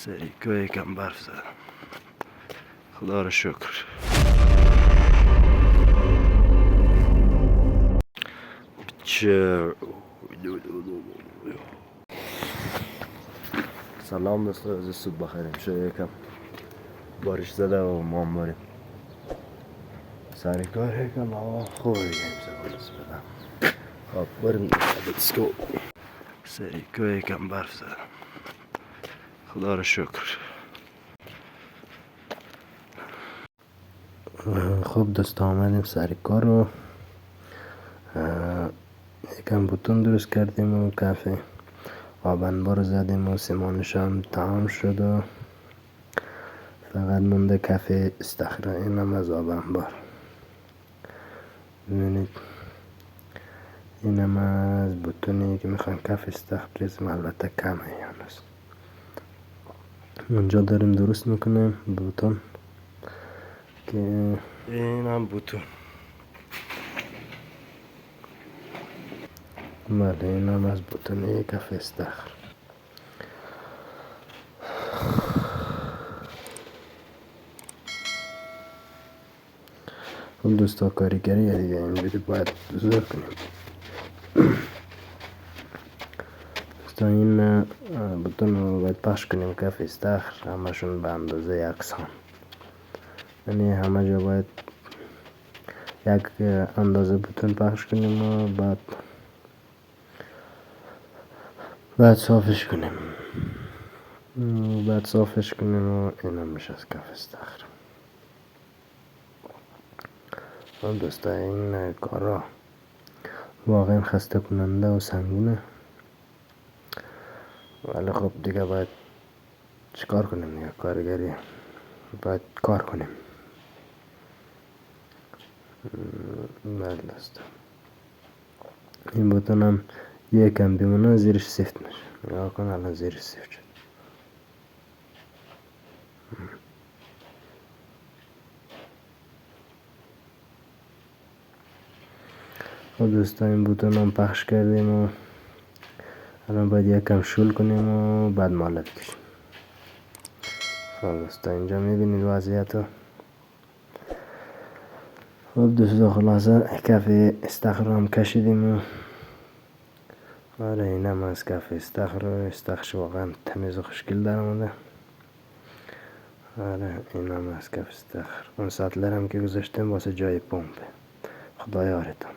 سریکا یکم برف زدم، خدا رو شکر. سلام دوستان، روز صبح بخیر. امشب یکم بارش زده و ما هم بریم سر کار. یکم هوا خوبه دیگه، امشب بس بدم. خب بریم دیگه. سریکا یکم برف زدم، خدا رو شکر. خب دوستا، آمدیم سر کار و یکم بوتون درست کردیم و کافه آبنبار زدیم و سیمانش هم تمام شد و فقط مونده کافه استخره. اینم از آبنبار، ببینید اینم از بوتونی که میخوایم کافه استخر بریزیم. البته کمه هنوز. اونجا داریم درست میکنیم بوتون که اینم بوتون. بله اینم از بوتونی کافه استخر. خب دوستا، کاریگری دیگه اینجوری باید بزرگ کنیم. دوستا این بوتون رو باید پخش کنیم کافه استخر، همشون به اندازه یکسان. یعنی همه جا باید یک اندازه بوتون پخش کنیم و بعد صافش کنیم. و اینم میشه از کافه استخر. خب دوستا، این کارا واقعا خسته کننده و سنگینه، ولی خب دیگه باید چیکار کنیم دیگه. کارگری باید کار کنیم. بله دوستا، این بوتون هم یکم بیمونه زیرش سفت میشه. نگاه کن الان زیرش سفت شد. خب دوستا، این بوتون هم پخش کردیم و الان باید یکم شل کنیم و بعد ماله بکشیم. خب دوستا، اینجا میبینید وضعیت رو. خب دوستا، خلاصه کافه استخر هم کشیدیم و آره اینم از کافه استخر. استخرش واقعا تمیز و خوشگل در آمده. آره اینم از کافه استخر. اون سطلر هم که گذاشتیم واسه جای پمپ. خدا یارتون.